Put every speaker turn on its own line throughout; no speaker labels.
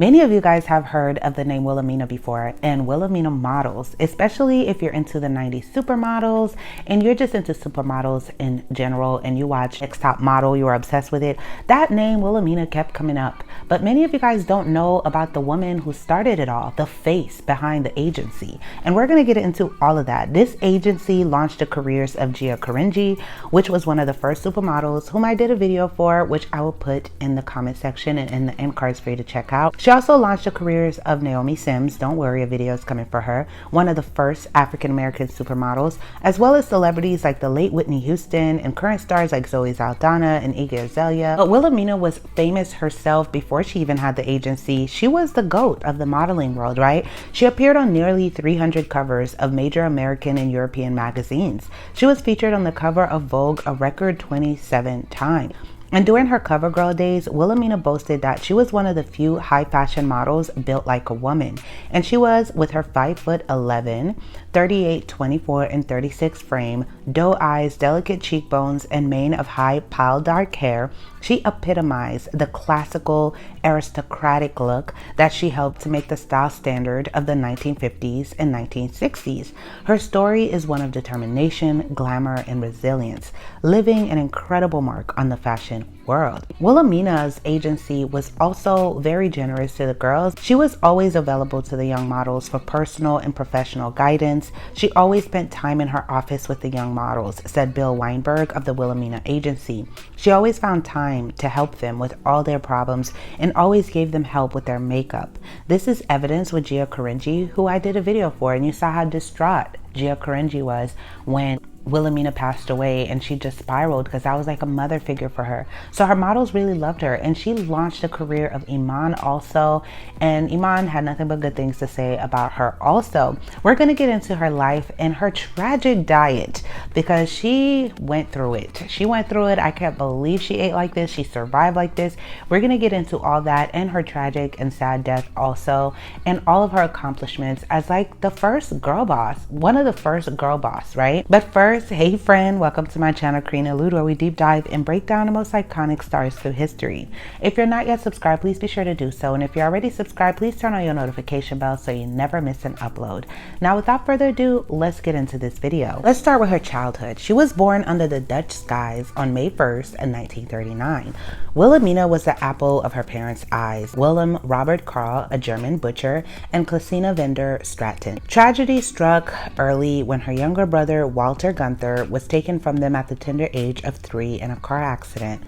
Many of you guys have heard of the name Wilhelmina before, and Wilhelmina Models, especially if you're into the 90s supermodels and you're just into supermodels in general and you watch Next Top Model, you're obsessed with it. That name Wilhelmina kept coming up. But many of you guys don't know about the woman who started it all, the face behind the agency. And we're going to get into all of that. This agency launched the careers of Karine, which was one of the first supermodels whom I did a video for, which I will put in the comment section and in the end cards for you to check out. She also launched the careers of Naomi Sims, don't worry, a video is coming for her, one of the first African-American supermodels, as well as celebrities like the late Whitney Houston and current stars like Zoe Saldana and Iggy Azalea. But Wilhelmina was famous herself before she even had the agency. She was the GOAT of the modeling world, right? She appeared on nearly 300 covers of major American and European magazines. She was featured on the cover of Vogue a record 27 times. And during her CoverGirl days, Wilhelmina boasted that she was one of the few high fashion models built like a woman. And she was, with her 5'11", 38, 24, and 36 frame, doe eyes, delicate cheekbones, and mane of high piled dark hair, she epitomized the classical aristocratic look that she helped to make the style standard of the 1950s and 1960s. Her story is one of determination, glamour, and resilience, leaving an incredible mark on the fashion world. Wilhelmina's agency was also very generous to the girls. She was always available to the young models for personal and professional guidance. She always spent time in her office with the young models, said Bill Weinberg of the Wilhelmina agency. She always found time to help them with all their problems and always gave them help with their makeup. This is evidence with Karine, who I did a video for, and you saw how distraught Karine was when Wilhelmina passed away, and she just spiraled because I was like a mother figure for her. So her models really loved her, and she launched the career of Iman also, and Iman had nothing but good things to say about her also. We're going to get into her life and her tragic diet because she went through it. She went through it. I can't believe she ate like this. She survived like this. We're going to get into all that and her tragic and sad death also, and all of her accomplishments as like the first girl boss, one of the first girl boss, right? But first, hey friend, welcome to my channel Karinealourde, where we deep dive and break down the most iconic stars through history. If you're not yet subscribed, please be sure to do so, and if you're already subscribed, please turn on your notification bell so you never miss an upload. Now without further ado, let's get into this video. Let's start with her childhood. She was born under the Dutch skies on May 1st in 1939. Wilhelmina was the apple of her parents' eyes. Willem Robert Karl, a German butcher, and Clecina Vender Stratton. Tragedy struck early when her younger brother Walter Gunther was taken from them at the tender age of 3 in a car accident.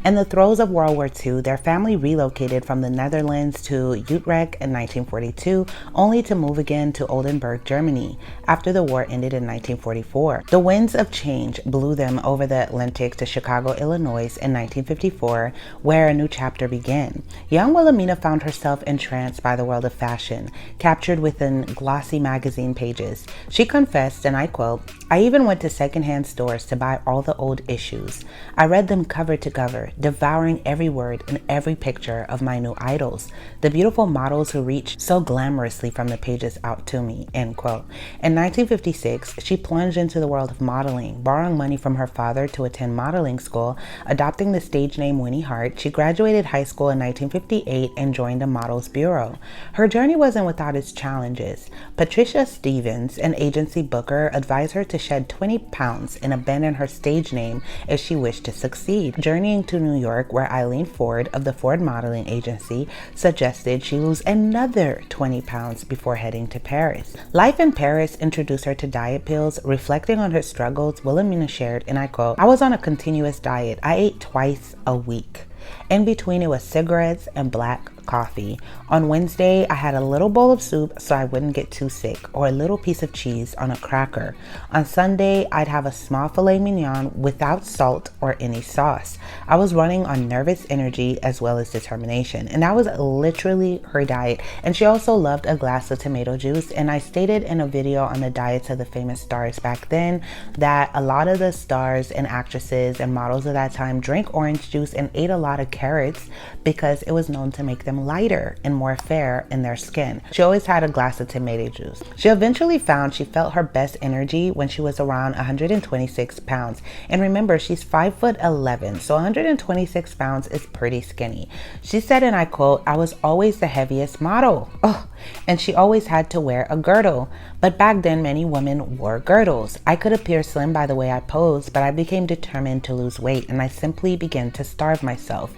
In the throes of World War II, their family relocated from the Netherlands to Utrecht in 1942, only to move again to Oldenburg, Germany, after the war ended in 1944. The winds of change blew them over the Atlantic to Chicago, Illinois in 1954, where a new chapter began. Young Wilhelmina found herself entranced by the world of fashion, captured within glossy magazine pages. She confessed, and I quote, "I even went to secondhand stores to buy all the old issues. I read them cover to cover, devouring every word and every picture of my new idols, the beautiful models who reached so glamorously from the pages out to me," end quote. In 1956, she plunged into the world of modeling, borrowing money from her father to attend modeling school, adopting the stage name Winnie Hart. She graduated high school in 1958 and joined a model's bureau. Her journey wasn't without its challenges. Patricia Stevens, an agency booker, advised her to shed 20 pounds and abandon her stage name if she wished to succeed. Journeying to New York, where Eileen Ford of the Ford Modeling Agency suggested she lose another 20 pounds before heading to Paris. Life in Paris introduced her to diet pills. Reflecting on her struggles, Wilhelmina shared, and I quote, "I was on a continuous diet. I ate twice a week. In between, it was cigarettes and black coffee. On Wednesday, I had a little bowl of soup so I wouldn't get too sick, or a little piece of cheese on a cracker. On Sunday, I'd have a small filet mignon without salt or any sauce. I was running on nervous energy as well as determination." And that was literally her diet. And she also loved a glass of tomato juice. And I stated in a video on the diets of the famous stars back then that a lot of the stars and actresses and models of that time drank orange juice and ate a lot of carrots because it was known to make them become lighter and more fair in their skin. She always had a glass of tomato juice. She eventually found she felt her best energy when she was around 126 pounds. And remember, she's 5'11", so 126 pounds is pretty skinny. She said, and I quote, "I was always the heaviest model." Oh, and she always had to wear a girdle. But back then, many women wore girdles. I could appear slim by the way I posed, but I became determined to lose weight, and I simply began to starve myself.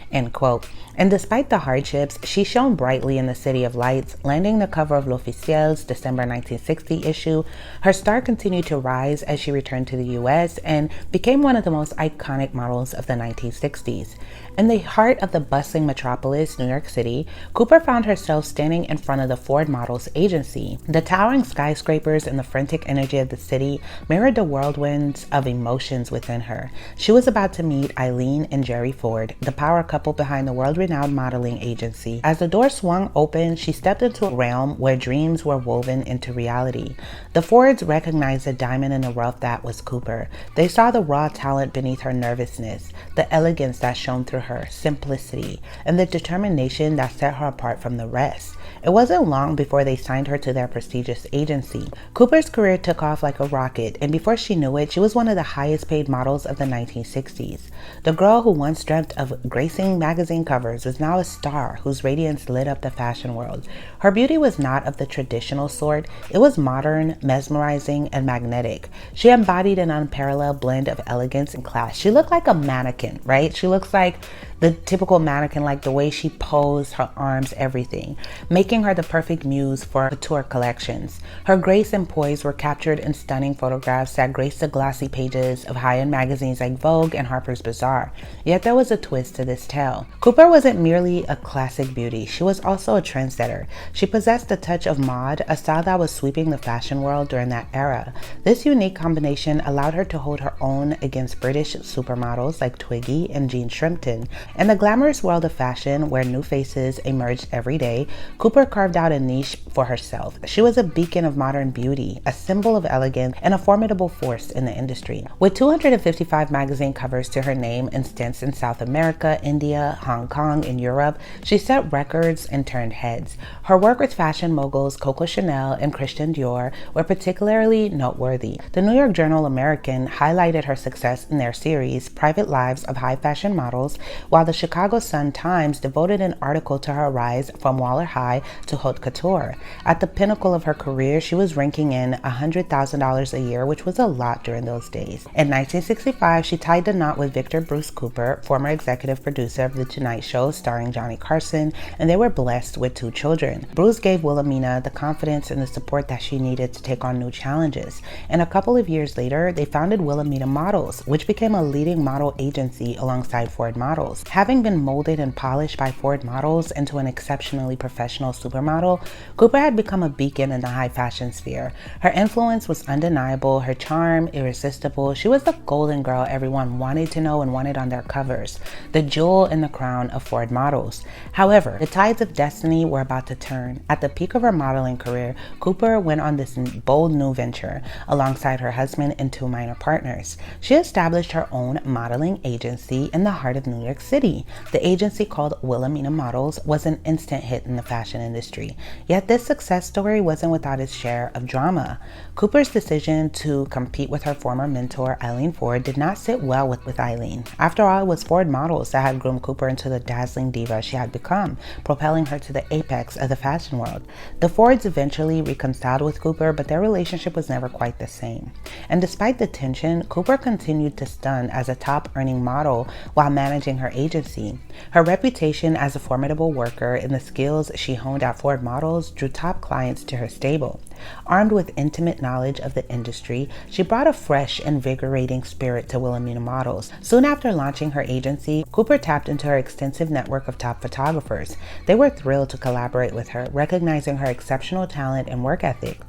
End quote. And despite the hardships, she shone brightly in the City of Lights, landing the cover of L'Officiel's December 1960 issue. Her star continued to rise as she returned to the US and became one of the most iconic models of the 1960s. In the heart of the bustling metropolis, New York City, Cooper found herself standing in front of the Ford Models agency. The towering skyscrapers and the frantic energy of the city mirrored the whirlwinds of emotions within her. She was about to meet Eileen and Jerry Ford, the power couple behind the world-renowned modeling agency. As the door swung open, she stepped into a realm where dreams were woven into reality. The Fords recognized the diamond in the rough that was Cooper. They saw the raw talent beneath her nervousness, the elegance that shone through her simplicity, and the determination that set her apart from the rest. It wasn't long before they signed her to their prestigious agency. Cooper's career took off like a rocket, and before she knew it, she was one of the highest paid models of the 1960s. The girl who once dreamt of gracing magazine covers was now a star whose radiance lit up the fashion world. Her beauty was not of the traditional sort. It was modern, mesmerizing, and magnetic. She embodied an unparalleled blend of elegance and class. She looked like a mannequin, right? She looks like the typical mannequin, like the way she posed, her arms, everything, making her the perfect muse for couture collections. Her grace and poise were captured in stunning photographs that graced the glossy pages of high-end magazines like Vogue and Harper's Bazaar. Yet there was a twist to this tale. Cooper wasn't merely a classic beauty, she was also a trendsetter. She possessed a touch of mod, a style that was sweeping the fashion world during that era. This unique combination allowed her to hold her own against British supermodels like Twiggy and Jean Shrimpton. In the glamorous world of fashion, where new faces emerged every day, Cooper carved out a niche for herself. She was a beacon of modern beauty, a symbol of elegance, and a formidable force in the industry. With 255 magazine covers to her name and stints in South America, India, Hong Kong, and Europe, she set records and turned heads. Her work with fashion moguls Coco Chanel and Christian Dior were particularly noteworthy. The New York Journal American highlighted her success in their series, Private Lives of High Fashion Models, while the Chicago Sun-Times devoted an article to her rise from Waller High to haute couture. At the pinnacle of her career, she was ranking in $100,000 a year, which was a lot during those days. In 1965, she tied the knot with Victor Bruce Cooper, former executive producer of The Tonight Show starring Johnny Carson, and they were blessed with 2 children. Bruce gave Wilhelmina the confidence and the support that she needed to take on new challenges. And a couple of years later, they founded Wilhelmina Models, which became a leading model agency alongside Ford Models. Having been molded and polished by Ford Models into an exceptionally professional supermodel, Cooper had become a beacon in the high fashion sphere. Her influence was undeniable, her charm irresistible. She was the golden girl everyone wanted to know and wanted on their covers, the jewel in the crown of Ford Models. However, the tides of destiny were about to turn. At the peak of her modeling career, Cooper went on this bold new venture alongside her husband and 2 minor partners. She established her own modeling agency in the heart of New York City. The agency, called Wilhelmina Models, was an instant hit in the fashion industry. Yet this success story wasn't without its share of drama. Cooper's decision to compete with her former mentor, Eileen Ford, did not sit well with Eileen. After all, it was Ford Models that had groomed Cooper into the dazzling diva she had become, propelling her to the apex of the fashion world. The Fords eventually reconciled with Cooper, but their relationship was never quite the same. And despite the tension, Cooper continued to stun as a top-earning model while managing her agency. Her reputation as a formidable worker and the skills she honed at Ford Models drew top clients to her stable. Armed with intimate knowledge of the industry, she brought a fresh, invigorating spirit to Wilhelmina Models. Soon after launching her agency, Cooper tapped into her extensive network of top photographers. They were thrilled to collaborate with her, recognizing her exceptional talent and work ethic.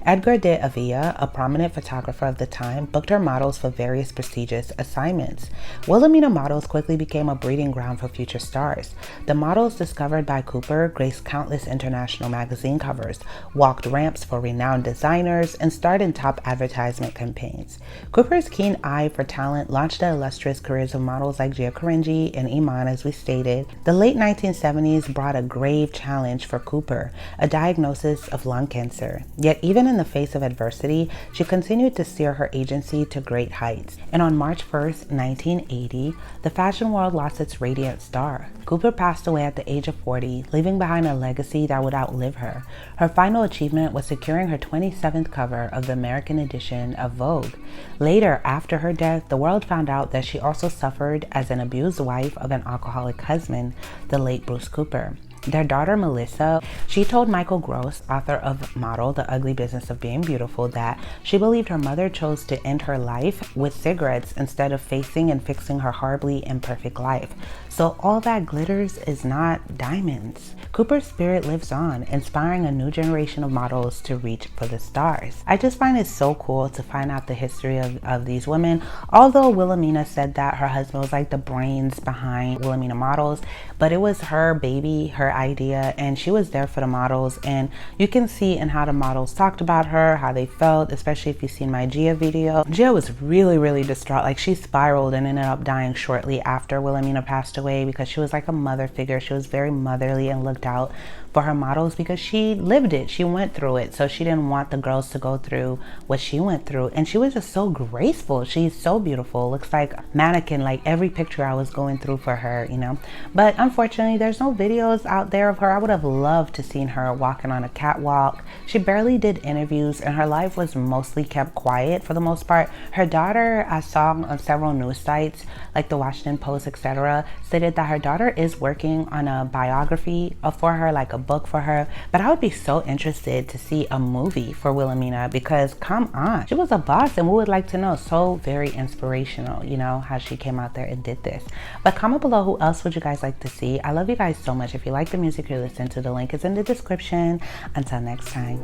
Edgar de Avila, a prominent photographer of the time, booked her models for various prestigious assignments. Wilhelmina Models quickly became a breeding ground for future stars. The models discovered by Cooper graced countless international magazine covers, walked ramps for renowned designers, and starred in top advertisement campaigns. Cooper's keen eye for talent launched the illustrious careers of models like Karine and Iman, as we stated. The late 1970s brought a grave challenge for Cooper, a diagnosis of lung cancer. Yet even in the face of adversity, she continued to steer her agency to great heights. And on March 1st, 1980, the fashion world lost its radiant star. Cooper passed away at the age of 40, leaving behind a legacy that would outlive her. Her final achievement was securing her 27th cover of the American edition of Vogue. Later, after her death, the world found out that she also suffered as an abused wife of an alcoholic husband, the late Bruce Cooper. Their daughter, Melissa, she told Michael Gross, author of Model, The Ugly Business of Being Beautiful, that she believed her mother chose to end her life with cigarettes instead of facing and fixing her horribly imperfect life. So all that glitters is not diamonds. Cooper's spirit lives on, inspiring a new generation of models to reach for the stars. I just find it so cool to find out the history of these women. Although Wilhelmina said that her husband was like the brains behind Wilhelmina Models, but it was her baby, her idea, and she was there for the models. And you can see in how the models talked about her, how they felt, especially if you've seen my Gia video. Gia was really distraught. Like, she spiraled and ended up dying shortly after Wilhelmina passed away, because she was like a mother figure. She was very motherly and looked out for her models because she lived it, she went through it, so she didn't want the girls to go through what she went through. And she was just so graceful. She's so beautiful, looks like a mannequin, like every picture I was going through for her, you know. But unfortunately, there's no videos out there of her. I would have loved to seen her walking on a catwalk. She barely did interviews, and her life was mostly kept quiet for the most part. Her daughter, I saw on several news sites like the Washington Post, etc., stated that her daughter is working on a biography for her, like a book for her. But I would be so interested to see a movie for Wilhelmina, because come on, she was a boss, and we would like to know. So very inspirational, you know, how she came out there and did this. But comment below, who else would you guys like to see? I love you guys so much. If you like the music you listen to, the link is in the description. Until next time.